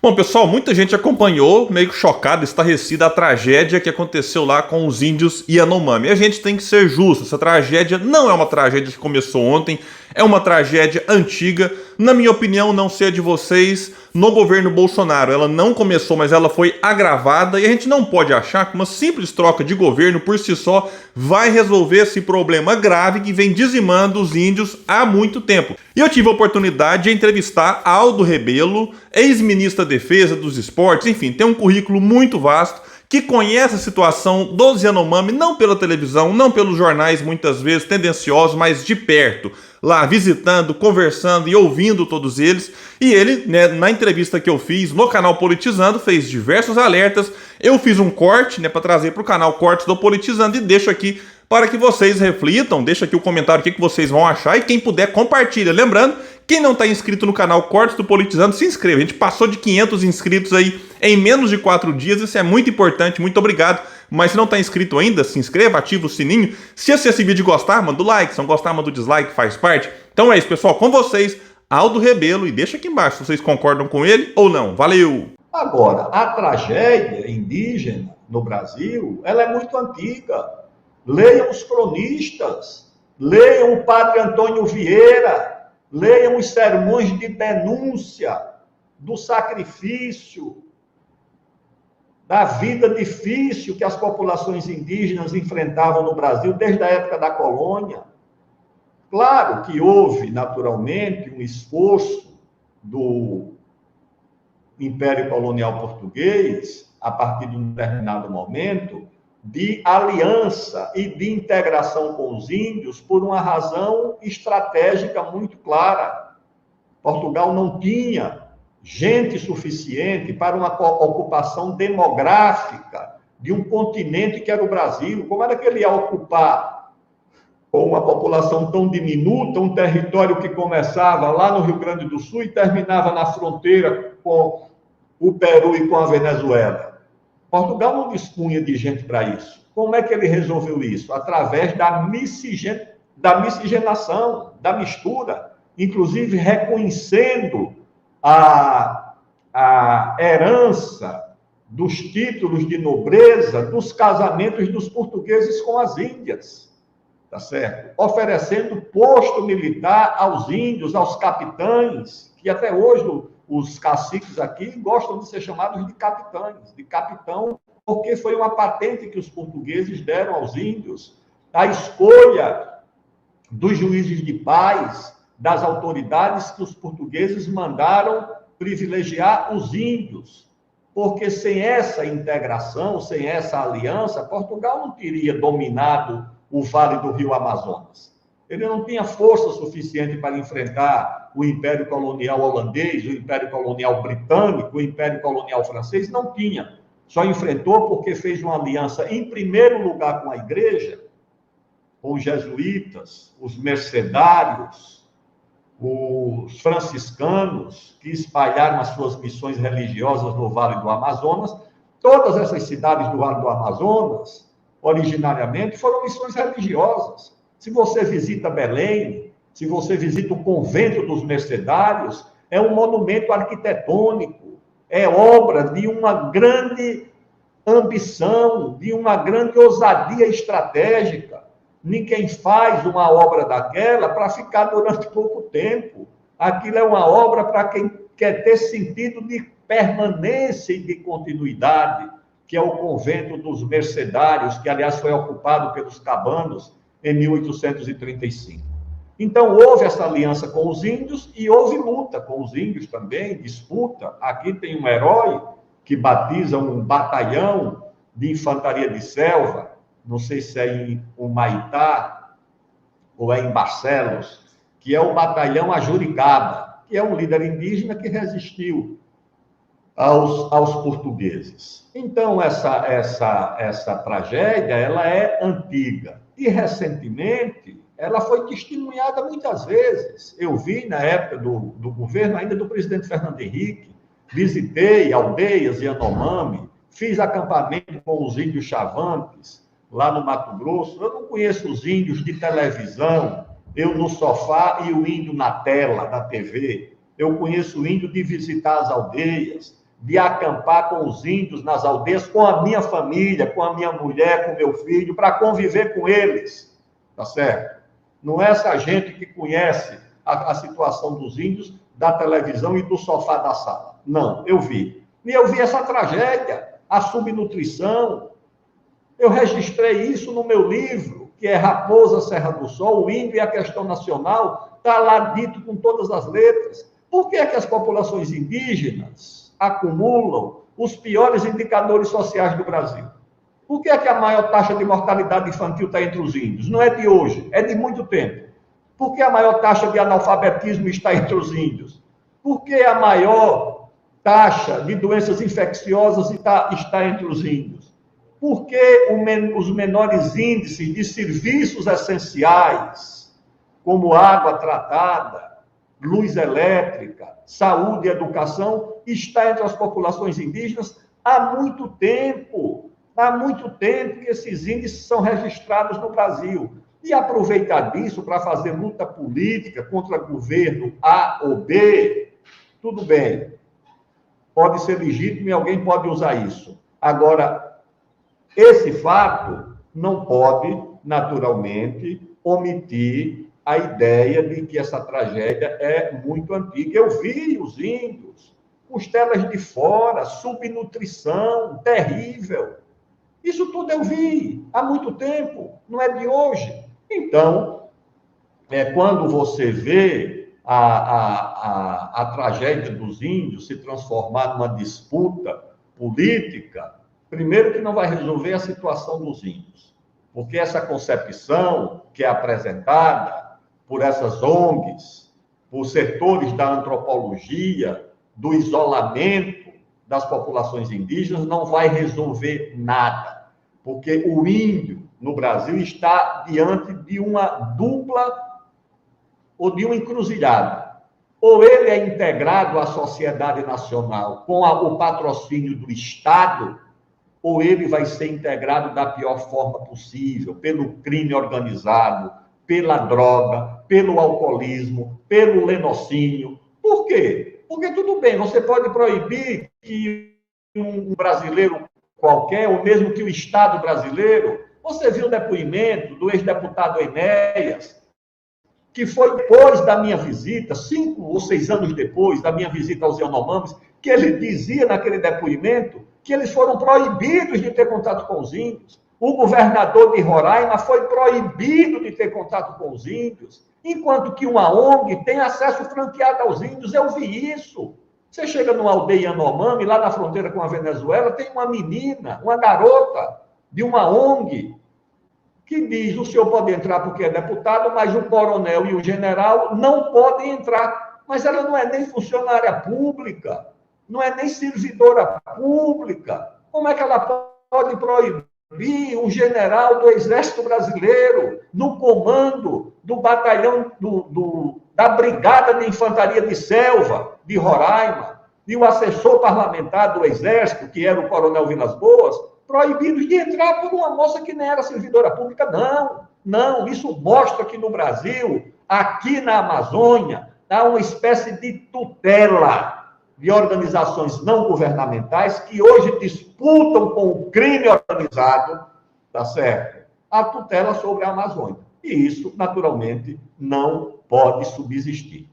Bom, pessoal, muita gente acompanhou, meio chocada, estarrecida, a tragédia que aconteceu lá com os índios Yanomami. E a gente tem que ser justo, essa tragédia não é uma tragédia que começou ontem, é uma tragédia antiga. Na minha opinião, não sei a de vocês, no governo Bolsonaro ela não começou, mas ela foi agravada e a gente não pode achar que uma simples troca de governo por si só vai resolver esse problema grave que vem dizimando os índios há muito tempo. E eu tive a oportunidade de entrevistar Aldo Rebelo, ex-ministro da Defesa, dos Esportes, enfim, tem um currículo muito vasto, que conhece a situação dos Yanomami, não pela televisão, não pelos jornais, muitas vezes tendenciosos, mas de perto, lá visitando, conversando e ouvindo todos eles. E ele, né, na entrevista que eu fiz no canal Politizando, fez diversos alertas. Eu fiz um corte, né, para trazer para o canal Cortes do Politizando e deixo aqui para que vocês reflitam, deixa aqui o comentário o que vocês vão achar e quem puder compartilha. Lembrando, quem não está inscrito no canal Cortes do Politizando, se inscreva. A gente passou de 500 inscritos aí em menos de 4 dias, isso é muito importante, muito obrigado. Mas se não está inscrito ainda, se inscreva, ativa o sininho. Se esse vídeo gostar, manda o like, se não gostar, manda o dislike, faz parte. Então é isso, pessoal, com vocês, Aldo Rebelo, e deixa aqui embaixo se vocês concordam com ele ou não. Valeu! Agora, a tragédia indígena no Brasil, ela é muito antiga. Leiam os cronistas, leiam o padre Antônio Vieira, leiam os sermões de denúncia do sacrifício, da vida difícil que as populações indígenas enfrentavam no Brasil desde a época da colônia. Claro que houve, naturalmente, um esforço do Império Colonial Português, a partir de um determinado momento, de aliança e de integração com os índios por uma razão estratégica muito clara. Portugal não tinha gente suficiente para uma ocupação demográfica de um continente que era o Brasil. Como era que ele ia ocupar, com uma população tão diminuta, um território que começava lá no Rio Grande do Sul e terminava na fronteira com o Peru e com a Venezuela? Portugal não dispunha de gente para isso. Como é que ele resolveu isso? Através da miscigenação, da mistura, inclusive reconhecendo a herança dos títulos de nobreza dos casamentos dos portugueses com as índias, tá certo? Oferecendo posto militar aos índios, aos capitães, que até hoje os caciques aqui gostam de ser chamados de capitães, de capitão, porque foi uma patente que os portugueses deram aos índios. A escolha dos juízes de paz, das autoridades que os portugueses mandaram privilegiar os índios, porque sem essa integração, sem essa aliança, Portugal não teria dominado o Vale do Rio Amazonas. Ele não tinha força suficiente para enfrentar o Império Colonial holandês, o Império Colonial britânico, o Império Colonial francês, não tinha. Só enfrentou porque fez uma aliança, em primeiro lugar, com a Igreja, com os jesuítas, os mercedários, os franciscanos, que espalharam as suas missões religiosas no Vale do Amazonas. Todas essas cidades do Vale do Amazonas, originariamente, foram missões religiosas. Se você visita Belém, se você visita o convento dos mercedários, é um monumento arquitetônico, é obra de uma grande ambição, de uma grande ousadia estratégica. Ninguém faz uma obra daquela para ficar durante pouco tempo. Aquilo é uma obra para quem quer ter sentido de permanência e de continuidade, que é o convento dos mercedários, que, aliás, foi ocupado pelos cabanos em 1835. Então, houve essa aliança com os índios e houve luta com os índios também, disputa. Aqui tem um herói que batiza um batalhão de infantaria de selva, não sei se é em Humaitá ou é em Barcelos, que é o batalhão Ajuricaba, que é um líder indígena que resistiu aos portugueses. Então, essa tragédia, ela é antiga. E, recentemente, ela foi testemunhada muitas vezes. Eu vi, na época do governo, ainda do presidente Fernando Henrique, visitei aldeias Yanomami, fiz acampamento com os índios Chavantes, lá no Mato Grosso. Eu não conheço os índios de televisão, eu no sofá e o índio na tela da TV. Eu conheço o índio de visitar as aldeias, de acampar com os índios nas aldeias, com a minha família, com a minha mulher, com meu filho, para conviver com eles, tá certo? Não é essa gente que conhece a situação dos índios da televisão e do sofá da sala. Não, eu vi. E eu vi essa tragédia, a subnutrição. Eu registrei isso no meu livro, que é Raposa Serra do Sol, o índio e a questão nacional, está lá dito com todas as letras. Por que é que as populações indígenas acumulam os piores indicadores sociais do Brasil? Por que é que a maior taxa de mortalidade infantil está entre os índios? Não é de hoje, é de muito tempo. Por que a maior taxa de analfabetismo está entre os índios? Por que a maior taxa de doenças infecciosas está entre os índios? Por que os menores índices de serviços essenciais, como água tratada, luz elétrica, saúde e educação, está entre as populações indígenas há muito tempo? Há muito tempo que esses índices são registrados no Brasil. E aproveitar disso para fazer luta política contra governo A ou B, tudo bem. Pode ser legítimo e alguém pode usar isso. Agora, esse fato não pode, naturalmente, omitir a ideia de que essa tragédia é muito antiga. Eu vi os índios, costelas de fora, subnutrição terrível. Isso tudo eu vi há muito tempo, não é de hoje. Então, quando você vê a tragédia dos índios se transformar numa disputa política, primeiro que não vai resolver a situação dos índios, porque essa concepção que é apresentada por essas ONGs, por setores da antropologia, do isolamento das populações indígenas, não vai resolver nada, porque o índio no Brasil está diante de uma dupla ou de uma encruzilhada. Ou ele é integrado à sociedade nacional com o patrocínio do Estado, ou ele vai ser integrado da pior forma possível, pelo crime organizado, pela droga, pelo alcoolismo, pelo lenocínio. Por quê? Porque tudo bem, você pode proibir que um brasileiro qualquer, ou mesmo que o Estado brasileiro. Você viu o depoimento do ex-deputado Enéas, que foi depois da minha visita, 5 ou 6 anos depois da minha visita aos Yanomamis, que ele dizia naquele depoimento que eles foram proibidos de ter contato com os índios. O governador de Roraima foi proibido de ter contato com os índios, enquanto que uma ONG tem acesso franqueado aos índios. Eu vi isso. Você chega numa aldeia Yanomami, lá na fronteira com a Venezuela, tem uma menina, uma garota de uma ONG, que diz: o senhor pode entrar porque é deputado, mas o coronel e o general não podem entrar. Mas ela não é nem funcionária pública, não é nem servidora pública. Como é que ela pode proibir um general do Exército Brasileiro, no comando do batalhão, da Brigada de Infantaria de Selva, de Roraima, e o assessor parlamentar do Exército, que era o coronel Vilas Boas, proibidos de entrar por uma moça que nem era servidora pública? Não. Isso mostra que no Brasil, aqui na Amazônia, há uma espécie de tutela de organizações não governamentais que hoje disputam com o crime organizado, tá certo? A tutela sobre a Amazônia. E isso, naturalmente, não pode subsistir.